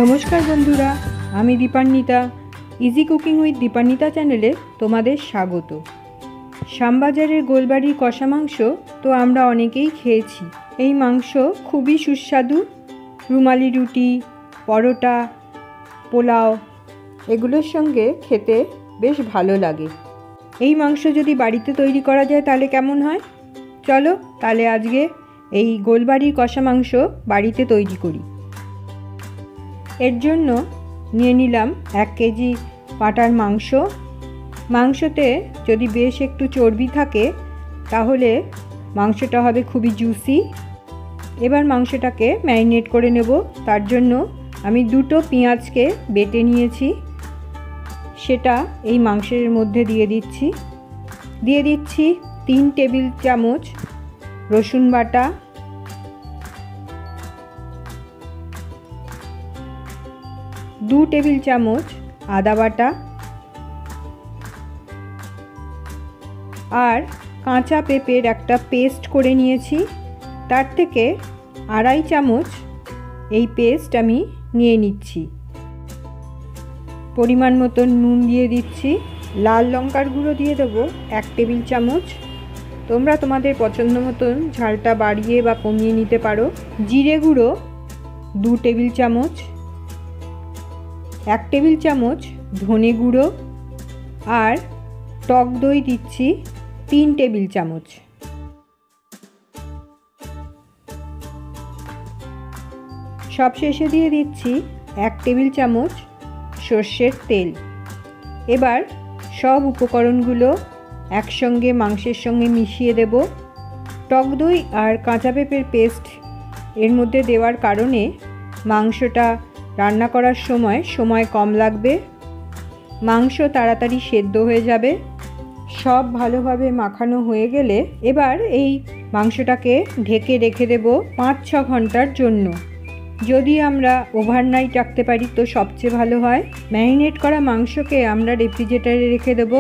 নমস্কার বন্ধুরা, আমি Dipanwita. Easy cooking with Dipanwita চ্যানেলে তোমাদের স্বাগত। শ্যামবাজারের গোলবাড়ির কষা মাংস তো আমরা অনেকেই খেয়েছি। এই মাংস খুবই সুস্বাদু। রুমালি রুটি, পরোটা, পোলাও এগুলোর সঙ্গে খেতে বেশ ভালো লাগে। এই মাংস যদি বাড়িতে তৈরি করা যায় তাহলে কেমন হয়? চলো তাহলে আজকে এই গোলবাড়ির কষা মাংস বাড়িতে তৈরি করি। এর জন্য নিয়ে নিলাম 1 কেজি পাঁঠার মাংস। মাংসতে যদি বেশ একটু চর্বি থাকে তাহলে মাংসটা হবে খুবই জুসি। এবার মাংসটাকে ম্যারিনেট করে নেব। তার জন্য আমি 2টো পেঁয়াজকে বেটে নিয়েছি, সেটা এই মাংসের মধ্যে দিয়ে দিচ্ছি 3 টেবিল চামচ রসুন বাটা, 2 টেবিল চামচ আদা বাটা আর কাঁচা পেঁপের একটা পেস্ট করে নিয়েছি। তার থেকে 2.5 চামচ এই পেস্ট আমি নিয়ে নিচ্ছি। পরিমাণ মতো নুন দিয়ে দিচ্ছি। লাল লঙ্কার গুঁড়ো দিয়ে দেবো 1 টেবিল চামচ। তোমরা তোমাদের পছন্দ মতন ঝালটা বাড়িয়ে বা কমিয়ে নিতে পারো। জিরে গুঁড়ো 2 টেবিল চামচ, 1 টেবিল চামচ ধনে গুঁড়ো আর টক দই দিচ্ছি 3 টেবিল চামচ। সবশেষে দিয়ে দিচ্ছি 1 টেবিল চামচ সর্ষের তেল। এবার সব উপকরণগুলো একসঙ্গে মাংসের সঙ্গে মিশিয়ে দেব। টক দই আর কাঁচা পেঁপের পেস্ট এর মধ্যে দেওয়ার কারণে মাংসটা রান্না করার সময় কম লাগবে, মাংস তাড়াতাড়ি সেদ্ধ হয়ে যাবে। সব ভালোভাবে মাখানো হয়ে গেলে এবার এই মাংসটাকে ঢেকে রেখে দেব 5-6 ঘন্টার জন্য। যদি আমরা ওভারনাইট রাখতে পারি তো সবচেয়ে ভালো হয়। ম্যারিনেট করা মাংসকে আমরা রেফ্রিজারেটরে রেখে দেব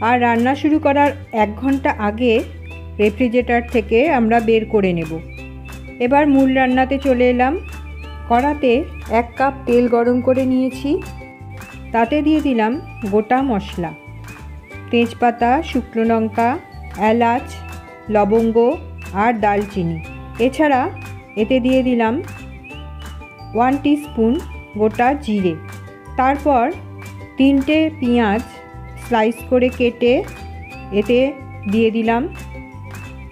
আর রান্না শুরু করার 1 ঘন্টা আগে রেফ্রিজারেটর থেকে আমরা বের করে নেব। এবার মূল রান্নাতে চলে এলাম। কড়াতে 1 কাপ তেল গরম করে নিয়েছি, তাতে দিয়ে দিলাম গোটা মশলা, তেজপাতা, শুকনো লঙ্কা, এলাচ, লবঙ্গ আর দালচিনি। এছাড়া এতে দিয়ে দিলাম 1 টিস্পুন গোটা জিরে। তারপর 3টে পেঁয়াজ স্লাইস করে কেটে এতে দিয়ে দিলাম।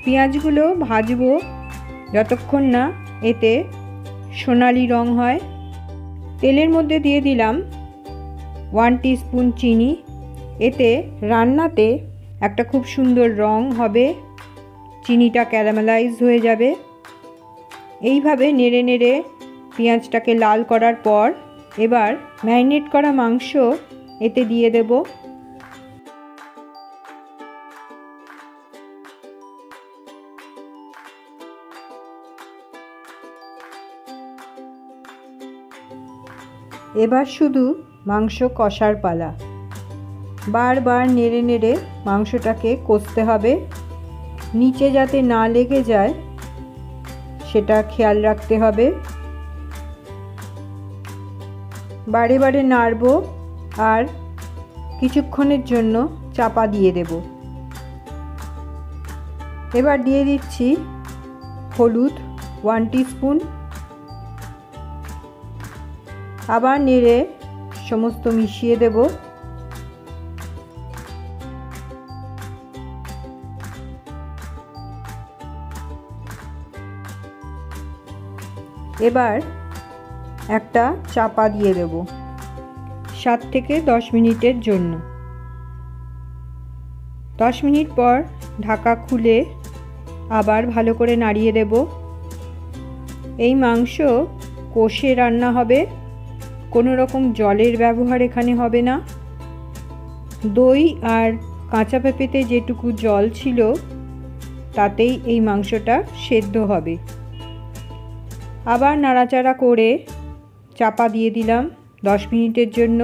পেঁয়াজগুলো ভাজবো যতক্ষণ না এতে সোনালি রং হয়। তেলের মধ্যে দিয়ে দিলাম 1 টিস্পুন চিনি। এতে রান্নাতে একটা খুব সুন্দর রং হবে, চিনিটা ক্যারামেলাইজ হয়ে যাবে। এইভাবে নেড়ে নেড়ে পেঁয়াজটাকে লাল করার পর এবার ম্যারিনেট করা মাংস এতে দিয়ে দেব। এবার শুধু মাংস কষার পালা। বারবার নেড়ে নেড়ে মাংসটাকে কষতে হবে, নিচে যাতে না লেগে যায় সেটা খেয়াল রাখতে হবে। বারে বারে নাড়ব আর কিছুক্ষণের জন্য চাপা দিয়ে দেব। এবার দিয়ে দিচ্ছি হলুদ 1 টিস্পুন। আবার নেড়ে সমস্ত মিশিয়ে দেব। এবার একটা চাপা দিয়ে দেব 7 থেকে 10 মিনিটের জন্য। 10 মিনিট পর ঢাকা খুলে আবার ভালো করে নাড়িয়ে দেব। এই মাংস কষে রান্না হবে, কোনো রকম জলের ব্যবহার এখানে হবে না। দই আর কাঁচা পেঁপেতে যেটুকু জল ছিল তাতেই এই মাংসটা সেদ্ধ হবে। আবার নাড়াচাড়া করে চাপা দিয়ে দিলাম 10 মিনিটের জন্য।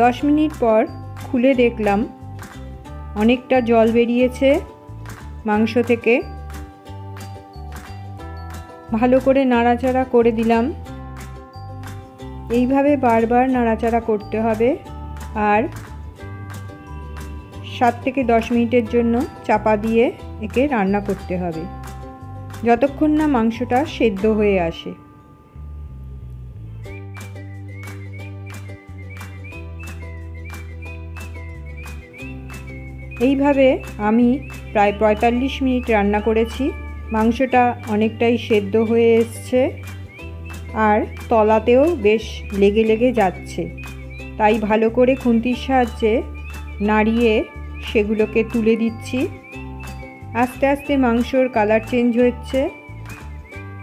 10 মিনিট পর খুলে দেখলাম অনেকটা জল বেরিয়েছে মাংস থেকে। ভালো করে নাড়াচাড়া করে দিলাম। এইভাবে বারবার নাড়াচাড়া করতে হবে আর 7 থেকে 10 মিনিটের জন্য চাপা দিয়ে একে রান্না করতে হবে যতক্ষণ না মাংসটা সেদ্ধ হয়ে আসে। এইভাবে আমি প্রায় 45 মিনিট রান্না করেছি। মাংসটা অনেকটাই সেদ্ধ হয়ে এসছে আর তলাতেও বেশ লেগে লেগে যাচ্ছে, তাই ভালো করে খুন্তির সাহায্যে নাড়িয়ে সেগুলোকে তুলে দিচ্ছি। আস্তে আস্তে মাংসর কালার চেঞ্জ হচ্ছে,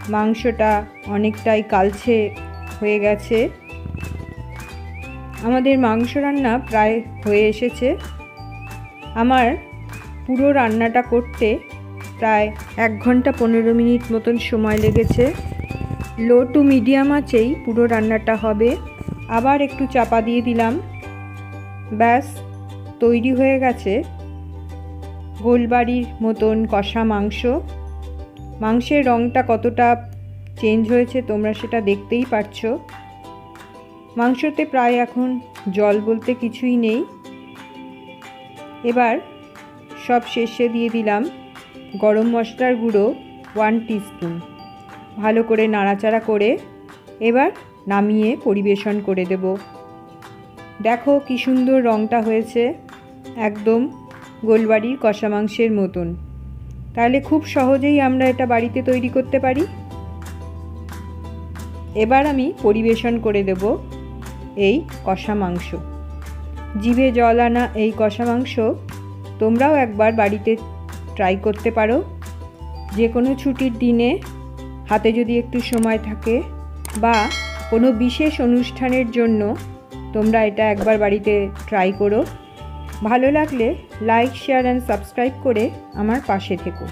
মাংসটা অনেকটাই কালচে হয়ে গেছে। আমাদের মাংস রান্না প্রায় হয়ে এসেছে। আমার পুরো রান্নাটা করতে প্রায় 1 ঘন্টা 15 মিনিট মতন সময় লেগেছে। লো টু মিডিয়াম আঁচেই পুরো রান্নাটা হবে। আবার একটু চাপা দিয়ে দিলাম, ব্যাস তৈরি হয়ে গেছে গোলবাড়ির মতন কষা মাংস। মাংসের রঙটা কতটা চেঞ্জ হয়েছে তোমরা সেটা দেখতেই পারছো। মাংসতে প্রায় এখন জল বলতে কিছুই নেই। এবার সব শেষে দিয়ে দিলাম গরম মশলার গুঁড়ো 1 টিস্পুন। ভালো করে নাড়াচাড়া করে এবার নামিয়ে পরিবেশন করে দেব। দেখো কি সুন্দর রঙটা হয়েছে, একদম গোলবাড়ির কষা মাংসের মতন। তাহলে খুব সহজেই আমরা এটা বাড়িতে তৈরি করতে পারি। এবার আমি পরিবেশন করে দেব এই কষা মাংস। জিভে জল আনা এই কষা মাংস তোমরাও একবার বাড়িতে ট্রাই করতে পারো। যে কোনো ছুটির দিনে হাতে যদি একটু সময় থাকে বা কোনো বিশেষ অনুষ্ঠানের জন্য তোমরা এটা একবার বাড়িতে ট্রাই করো। ভালো লাগলে লাইক, শেয়ার অ্যান্ড সাবস্ক্রাইব করে আমার পাশে থেকো।